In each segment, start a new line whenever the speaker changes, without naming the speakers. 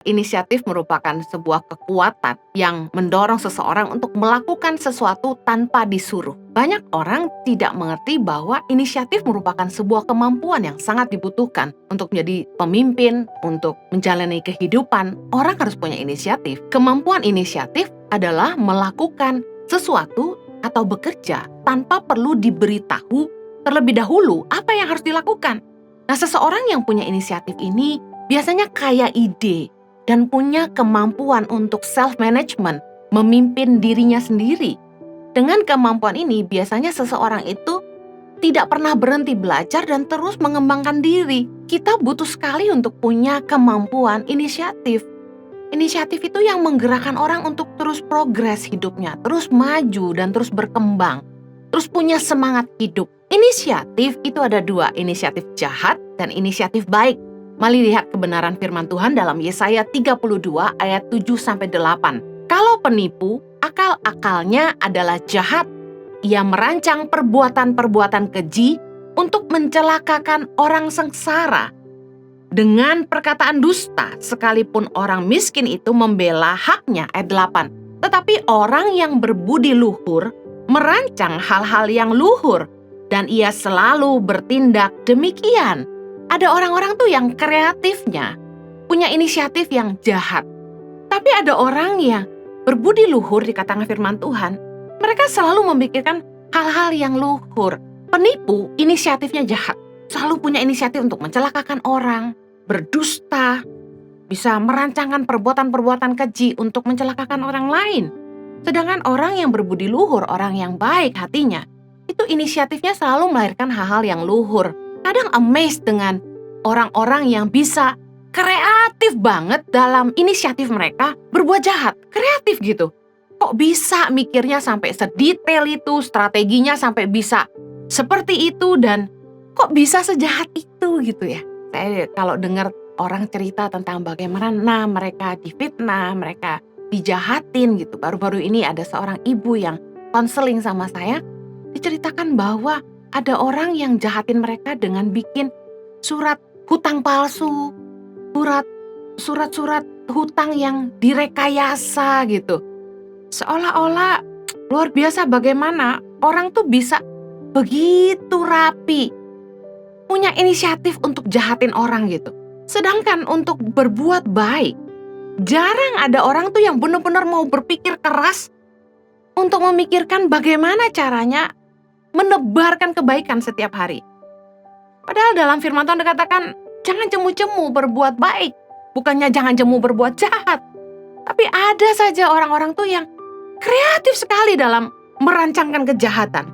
Inisiatif merupakan sebuah kekuatan yang mendorong seseorang untuk melakukan sesuatu tanpa disuruh. Banyak orang tidak mengerti bahwa inisiatif merupakan sebuah kemampuan yang sangat dibutuhkan untuk menjadi pemimpin, untuk menjalani kehidupan. Orang harus punya inisiatif. Kemampuan inisiatif adalah melakukan sesuatu atau bekerja tanpa perlu diberitahu terlebih dahulu apa yang harus dilakukan. Nah, seseorang yang punya inisiatif ini biasanya kaya ide dan punya kemampuan untuk self-management, memimpin dirinya sendiri. Dengan kemampuan ini, biasanya seseorang itu tidak pernah berhenti belajar dan terus mengembangkan diri. Kita butuh sekali untuk punya kemampuan inisiatif. Inisiatif itu yang menggerakkan orang untuk terus progres hidupnya, terus maju dan terus berkembang, terus punya semangat hidup. Inisiatif itu ada dua, inisiatif jahat dan inisiatif baik. Mari lihat kebenaran firman Tuhan dalam Yesaya 32 ayat 7-8. Kalau penipu, akal-akalnya adalah jahat. Ia merancang perbuatan-perbuatan keji untuk mencelakakan orang sengsara. Dengan perkataan dusta, sekalipun orang miskin itu membela haknya, ayat 8. Tetapi orang yang berbudi luhur merancang hal-hal yang luhur, dan ia selalu bertindak demikian. Ada orang-orang tuh yang kreatifnya punya inisiatif yang jahat. Tapi ada orang yang berbudi luhur, dikatakan firman Tuhan, mereka selalu memikirkan hal-hal yang luhur. Penipu inisiatifnya jahat, selalu punya inisiatif untuk mencelakakan orang, berdusta, bisa merancangkan perbuatan-perbuatan keji untuk mencelakakan orang lain. Sedangkan orang yang berbudi luhur, orang yang baik hatinya, itu inisiatifnya selalu melahirkan hal-hal yang luhur. Kadang amazed dengan orang-orang yang bisa kreatif banget dalam inisiatif mereka berbuat jahat. Kreatif gitu. Kok bisa mikirnya sampai sedetail itu, strateginya sampai bisa seperti itu, dan kok bisa sejahat itu gitu ya. Saya kalau dengar orang cerita tentang bagaimana mereka difitnah, mereka dijahatin gitu. Baru-baru ini ada seorang ibu yang konseling sama saya, diceritakan bahwa ada orang yang jahatin mereka dengan bikin surat hutang palsu, surat-surat hutang yang direkayasa gitu. Seolah-olah luar biasa bagaimana orang tuh bisa begitu rapi, punya inisiatif untuk jahatin orang gitu. Sedangkan untuk berbuat baik, jarang ada orang tuh yang benar-benar mau berpikir keras untuk memikirkan bagaimana caranya menebarkan kebaikan setiap hari. Padahal dalam firman Tuhan dikatakan, jangan jemu-jemu berbuat baik. Bukannya jangan jemu berbuat jahat. Tapi ada saja orang-orang tuh yang kreatif sekali dalam merancangkan kejahatan.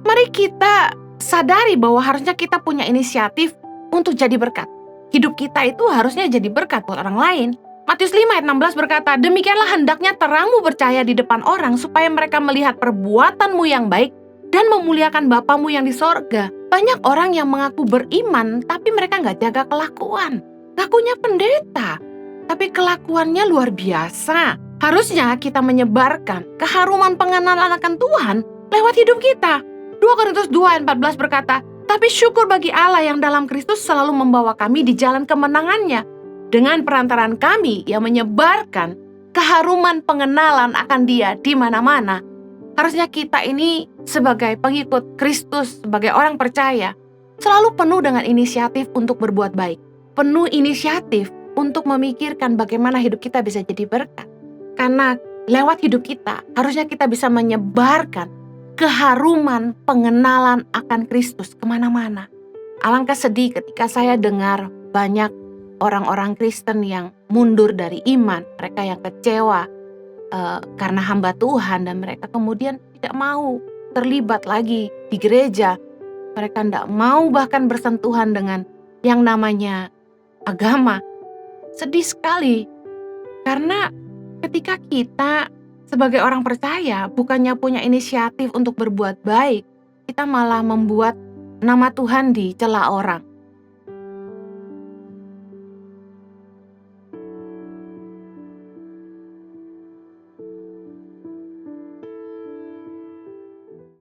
Mari kita sadari bahwa harusnya kita punya inisiatif untuk jadi berkat. Hidup kita itu harusnya jadi berkat buat orang lain. Matius 5 ayat 16 berkata, demikianlah hendaknya terangmu bercahaya di depan orang, supaya mereka melihat perbuatanmu yang baik dan memuliakan Bapamu yang di sorga. Banyak orang yang mengaku beriman, tapi mereka nggak jaga kelakuan. Ngakunya pendeta, tapi kelakuannya luar biasa. Harusnya kita menyebarkan keharuman pengenalan akan Tuhan lewat hidup kita. 2 Korintus 2 ayat 14 berkata, tapi syukur bagi Allah yang dalam Kristus selalu membawa kami di jalan kemenangannya. Dengan perantaraan kami yang menyebarkan keharuman pengenalan akan Dia di mana-mana. Harusnya kita ini sebagai pengikut Kristus, sebagai orang percaya, selalu penuh dengan inisiatif untuk berbuat baik. Penuh inisiatif untuk memikirkan bagaimana hidup kita bisa jadi berkat. Karena lewat hidup kita, harusnya kita bisa menyebarkan keharuman pengenalan akan Kristus kemana-mana. Alangkah sedih ketika saya dengar banyak orang-orang Kristen yang mundur dari iman, mereka yang kecewa karena hamba Tuhan, dan mereka kemudian tidak mau terlibat lagi di gereja. Mereka tidak mau bahkan bersentuhan dengan yang namanya agama. Sedih sekali, karena ketika kita sebagai orang percaya bukannya punya inisiatif untuk berbuat baik, kita malah membuat nama Tuhan dicela orang.